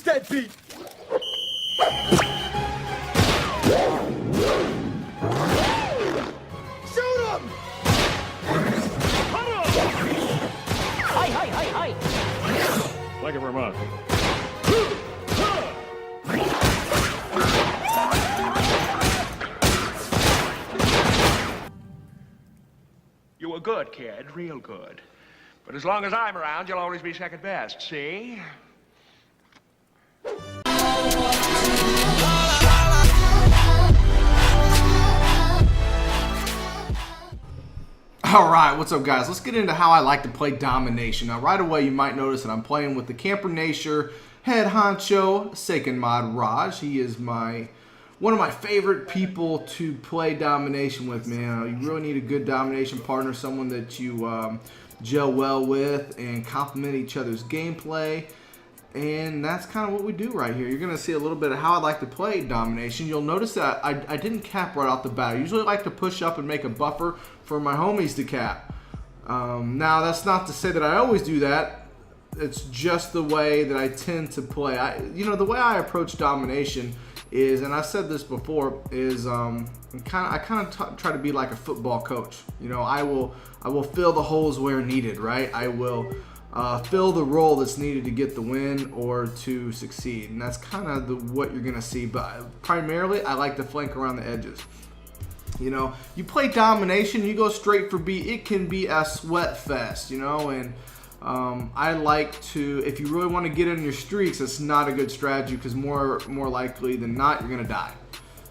deadbeat! Shoot him! Hi, hi, hi, hi! Thank you very much. You were good, kid, real good. But as long as I'm around, you'll always be second best, see? Alright, what's up guys? Let's get into how I like to play Domination. Now right away you might notice that I'm playing with the Camper Nature head honcho, Second Mod Raj. He is one of my favorite people to play Domination with, man. You really need a good Domination partner, someone that you gel well with and complement each other's gameplay. And that's kind of what we do right here. You're going to see a little bit of how I like to play Domination. You'll notice that I didn't cap right off the bat. I usually like to push up and make a buffer for my homies to cap. Now, that's not to say that I always do that. It's just the way that I tend to play. The way I approach Domination is, and I've said this before, is I kind of try to be like a football coach. You know, I will fill the holes where needed, right? I will fill the role that's needed to get the win or to succeed, and that's kind of what you're gonna see. But primarily, I like to flank around the edges. You know, you play Domination, you go straight for B, it can be a sweat fest, you know, and I like to, if you really want to get in your streaks, it's not a good strategy because more likely than not, you're gonna die.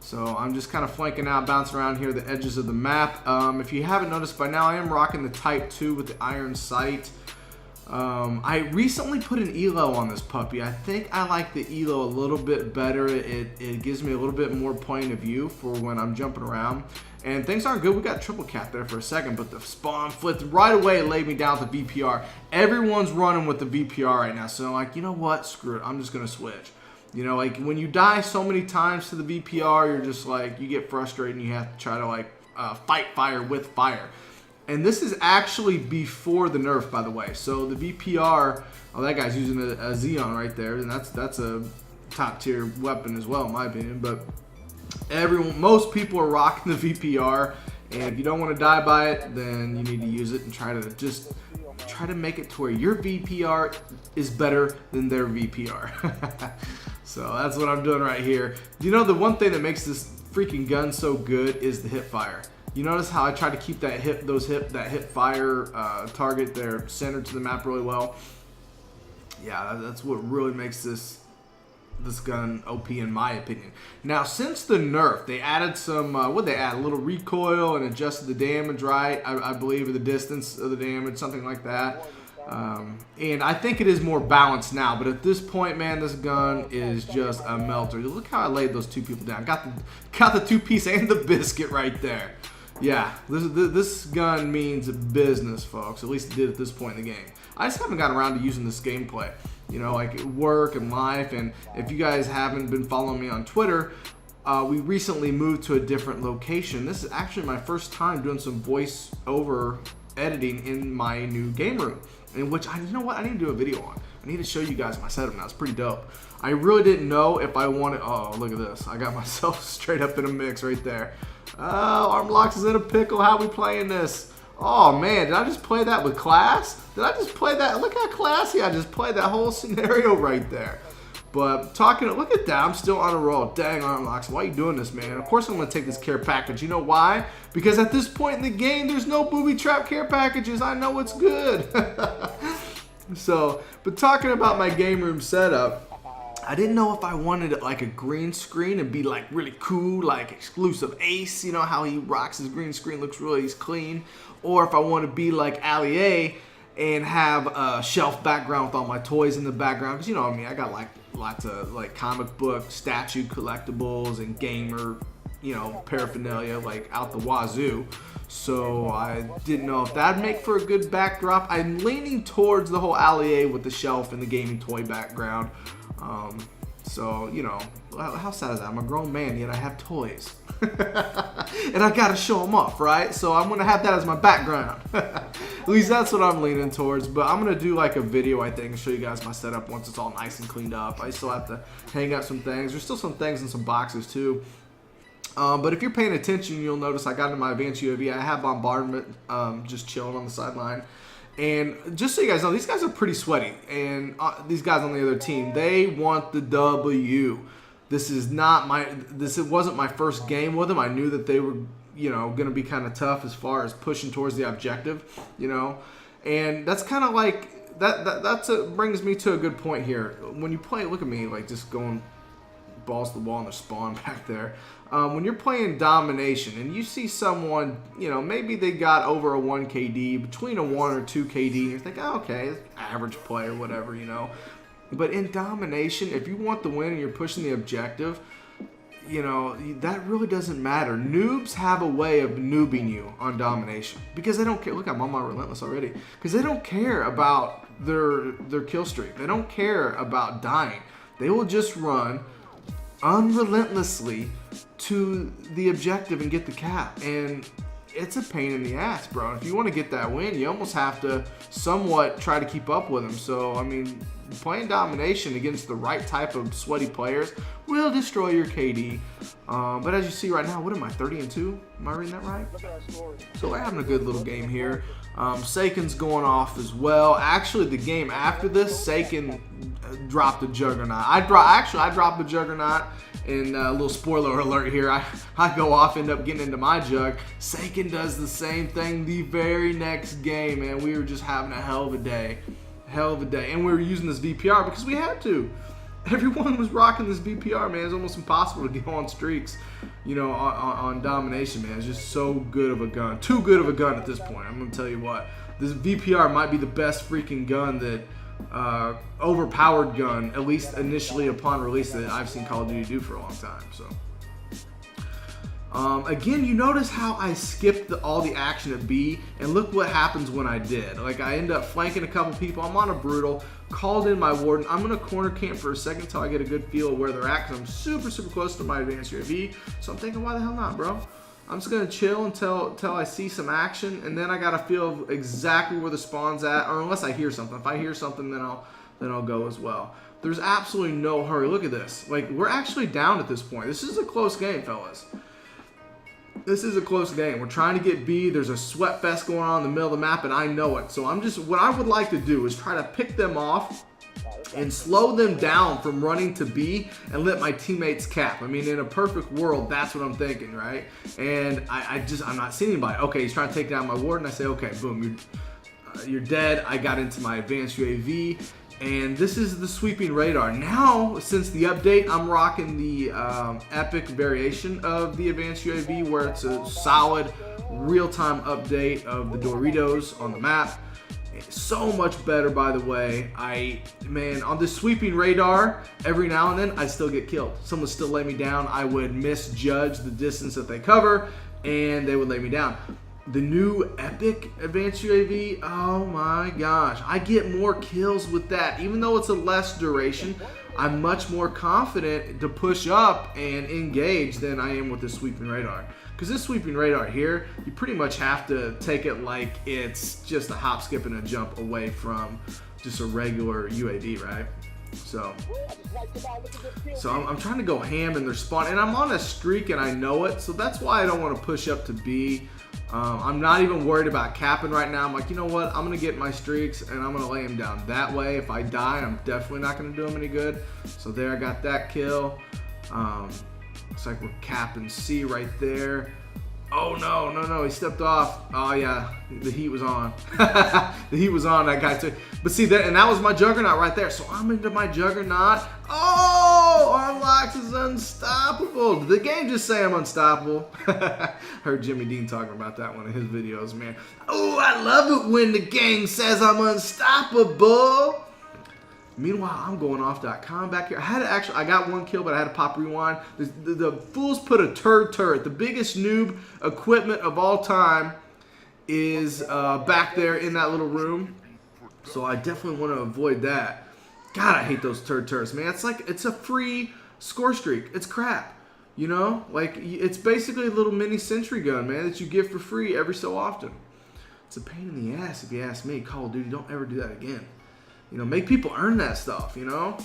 So I'm just kind of flanking out, bouncing around here, the edges of the map. If you haven't noticed by now, I am rocking the Type 2 with the iron sight. I recently put an ELO on this puppy. I think I like the ELO a little bit better. It gives me a little bit more point of view for when I'm jumping around. And things aren't good. We got triple cap there for a second, but the spawn flipped right away and laid me down with the VPR. Everyone's running with the VPR right now, so I'm like, you know what? Screw it. I'm just going to switch. You know, like when you die so many times to the VPR, you're just like, you get frustrated and you have to try to like fight fire with fire. And this is actually before the nerf, by the way. So the VPR, oh, that guy's using a Xeon right there, and that's a top tier weapon as well, in my opinion. But most people are rocking the VPR, and if you don't want to die by it, then you need to use it and try to make it to where your VPR is better than their VPR. So that's what I'm doing right here. You know, the one thing that makes this freaking gun so good is the hip fire. You notice how I try to keep that hip fire target there centered to the map really well. Yeah, that's what really makes this gun OP in my opinion. Now, since the nerf, they added some, what they add? A little recoil and adjusted the damage, right? I believe, or the distance of the damage, something like that. And I think it is more balanced now, but at this point, man, this gun is just a melter. Look how I laid those two people down. Got the two-piece and the biscuit right there. Yeah, this gun means business, folks. At least it did at this point in the game. I just haven't gotten around to using this gameplay, you know, like at work and life. And if you guys haven't been following me on Twitter, we recently moved to a different location. This is actually my first time doing some voice-over editing in my new game room, in which you know what, I need to do a video on. I need to show you guys my setup now. It's pretty dope. I really didn't know if I wanted. Oh, look at this! I got myself straight up in a mix right there. Armlocks is in a pickle. How we playing this? Oh man, did I just play that with class? Did I just play that? Look how classy I just played that whole scenario right there. But look at that, I'm still on a roll. Dang, Armlocks, why are you doing this, man? Of course I'm gonna take this care package. You know why? Because at this point in the game, there's no booby trap care packages. I know it's good. So, but talking about my game room setup, I didn't know if I wanted it like a green screen and be like really cool, like exclusive Ace, you know how he rocks his green screen, looks really clean, or if I want to be like Ali A and have a shelf background with all my toys in the background, because you know what I mean, I got like lots of like comic book, statue collectibles, and gamer, you know, paraphernalia like out the wazoo. So I didn't know if that'd make for a good backdrop. I'm leaning towards the whole Ali A with the shelf and the gaming toy background. So, you know, how sad is that? I'm a grown man, yet I have toys. And I gotta show them off, right? So I'm gonna have that as my background. least that's what I'm leaning towards. But I'm gonna do like a video, I think, and show you guys my setup once it's all nice and cleaned up. I still have to hang up some things. There's still some things in some boxes too. But if you're paying attention, you'll notice I got into my advanced UAV. I have bombardment, just chilling on the sideline. And just so you guys know, these guys are pretty sweaty. And these guys on the other team, they want the W. This wasn't my first game with them. I knew that they were, you know, going to be kind of tough as far as pushing towards the objective, you know. And that's kind of like, brings me to a good point here. When you play, look at me, like just going balls to the wall and the spawn back there. When you're playing Domination and you see someone, you know, maybe they got over a 1 KD, between a 1 or 2 KD, and you're thinking, oh, okay, average play or whatever, you know. But in Domination, if you want the win and you're pushing the objective, you know, that really doesn't matter. Noobs have a way of noobing you on Domination because they don't care. Look, I'm on my Relentless already. Because they don't care about their kill streak. They don't care about dying. They will just run unrelentlessly to the objective and get the cap. And it's a pain in the ass, bro. If you want to get that win, you almost have to somewhat try to keep up with them. So, I mean, playing Domination against the right type of sweaty players will destroy your KD. But as you see right now, what am I, 30-2? Am I reading that right? So we're having a good little game here. Saken's going off as well. Actually, the game after this, Saken dropped the Juggernaut. I dropped the Juggernaut. And a little spoiler alert here, I go off, end up getting into my jug. Saken does the same thing the very next game, man. We were just having a hell of a day. Hell of a day. And we were using this VPR because we had to. Everyone was rocking this VPR, man. It's almost impossible to go on streaks, you know, on Domination, man. It's just so good of a gun. Too good of a gun at this point. I'm going to tell you what. This VPR might be the best freaking gun that overpowered gun, at least initially upon release, that I've seen Call of Duty do for a long time. So again, you notice how I skipped all the action at B, and look what happens when I did. Like, I end up flanking a couple people. I'm on a brutal, called in my warden. I'm gonna corner camp for a second until I get a good feel of where they're at, because I'm super close to my advanced UAV. So I'm thinking, why the hell not, bro? I'm just gonna chill until I see some action, and then I gotta feel exactly where the spawn's at, or unless I hear something. If I hear something, then I'll go as well. There's absolutely no hurry. Look at this. Like, we're actually down at this point. This is a close game, fellas. This is a close game. We're trying to get B. There's a sweat fest going on in the middle of the map, and I know it. So what I would like to do is try to pick them off and slow them down from running to B and let my teammates cap. I mean, in a perfect world, that's what I'm thinking, right? And I'm not seeing anybody. Okay, he's trying to take down my warden. I say, okay, boom, you're dead. I got into my advanced UAV, and this is the sweeping radar. Now, since the update, I'm rocking the epic variation of the advanced UAV, where it's a solid real-time update of the Doritos on the map. So much better, by the way. Man, on this sweeping radar, every now and then I still get killed. Someone still lay me down. I would misjudge the distance that they cover, and they would lay me down. The new epic advanced UAV, oh my gosh, I get more kills with that. Even though it's a less duration, I'm much more confident to push up and engage than I am with this sweeping radar. Because this sweeping radar here, you pretty much have to take it like it's just a hop, skip, and a jump away from just a regular UAV, right? So I'm trying to go ham in their spawn, and I'm on a streak and I know it, so that's why I don't want to push up to B. I'm not even worried about capping right now. I'm like, you know what? I'm going to get my streaks and I'm going to lay him down. That way, if I die, I'm definitely not going to do him any good. So there, I got that kill. Looks like we're capping C right there. Oh, no, he stepped off. Oh, yeah, the heat was on. The heat was on, that guy too. But see, and that was my Juggernaut right there. So I'm into my Juggernaut. Oh, Arlox is unstoppable. Did the game just say I'm unstoppable? Heard Jimmy Dean talking about that one in his videos, man. Oh, I love it when the game says I'm unstoppable. Meanwhile, I'm going off.com back here. I got one kill, but I had to pop rewind. The fools put a turret. The biggest noob equipment of all time is back there in that little room. So I definitely want to avoid that. God, I hate those turrets, man. It's a free score streak. It's crap. You know? Like, it's basically a little mini sentry gun, man, that you get for free every so often. It's a pain in the ass if you ask me. Call of Duty, don't ever do that again. You know, make people earn that stuff, you know?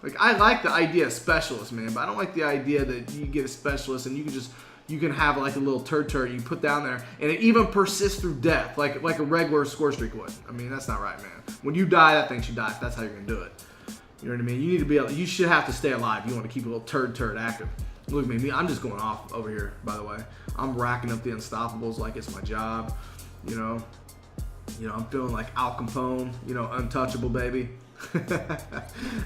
Like, I like the idea of specialists, man, but I don't like the idea that you get a specialist and you can have like a little turd you put down there and it even persists through death, like a regular score streak would. I mean, that's not right, man. When you die, that thing should die if that's how you're gonna do it. You know what I mean? You need to be able, you should have to stay alive. You want to keep a little turd active. Look at me, I'm just going off over here, by the way. I'm racking up the unstoppables like it's my job, you know. You know, I'm feeling like Al Capone, you know, untouchable, baby.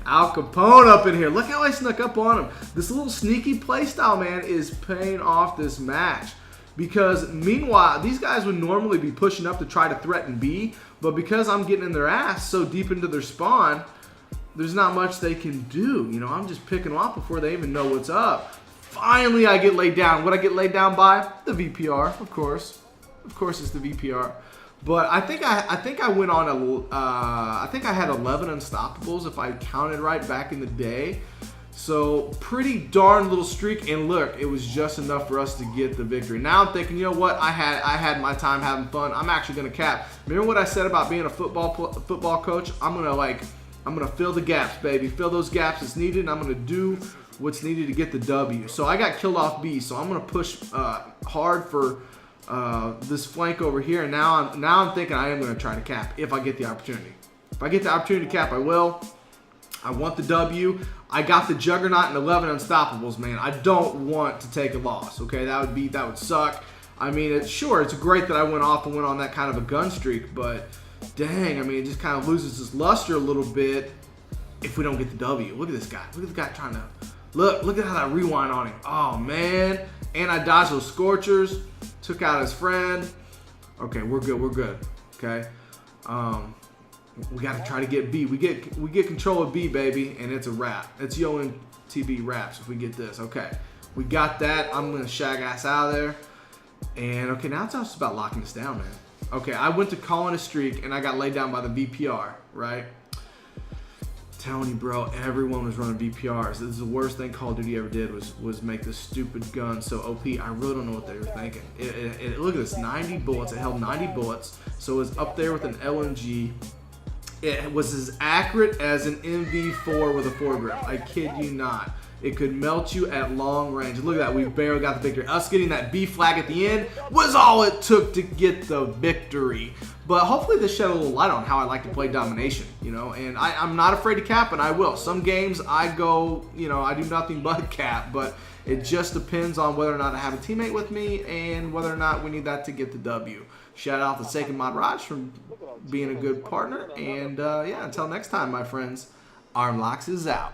Al Capone up in here. Look how I snuck up on him. This little sneaky playstyle, man, is paying off this match. Because meanwhile, these guys would normally be pushing up to try to threaten B, but because I'm getting in their ass so deep into their spawn, there's not much they can do. You know, I'm just picking them off before they even know what's up. Finally, I get laid down. What I get laid down by? The VPR, of course. Of course, it's the VPR. But I think I went on I think I had 11 unstoppables if I counted right back in the day. So pretty darn little streak, and look, it was just enough for us to get the victory. Now I'm thinking, you know what? I had my time having fun. I'm actually gonna cap. Remember what I said about being a football coach? I'm gonna fill the gaps, baby. Fill those gaps as needed, and I'm gonna do what's needed to get the W. So I got killed off B, so I'm gonna push hard for this flank over here. And now I'm thinking I am gonna try to cap if I get the opportunity. If I get the opportunity to cap, I will. I want the W. I got the Juggernaut and 11 unstoppables, man. I don't want to take a loss, okay? That would suck. I mean, it's great that I went off and went on that kind of a gun streak, but dang, I mean, it just kind of loses its luster a little bit if we don't get the W. Look at this guy. Look at the guy trying to, look at how that rewind on him. Oh, man. And I dodged those Scorchers, took out his friend. Okay, we're good, okay? We got to try to get B. We get control of B, baby, and it's a wrap. It's YoMTB wraps if we get this. Okay, we got that. I'm going to shag ass out of there. And, okay, now it's just about locking this down, man. Okay, I went to calling a streak, and I got laid down by the VPR, right? Telling you, bro, everyone was running VPRs. This is the worst thing Call of Duty ever did was make this stupid gun so OP. I really don't know what they were thinking. Look at this, 90 bullets. It held 90 bullets, so it was up there with an LMG. It was as accurate as an MV4 with a foregrip. I kid you not. It could melt you at long range. Look at that. We barely got the victory. Us getting that B flag at the end was all it took to get the victory. But hopefully this shed a little light on how I like to play Domination, you know. And I'm not afraid to cap, and I will. Some games I go, you know, I do nothing but cap. But it just depends on whether or not I have a teammate with me and whether or not we need that to get the W. Shout out to Sacred Mod Raj for being a good partner. And, yeah, until next time, my friends, Armlocks is out.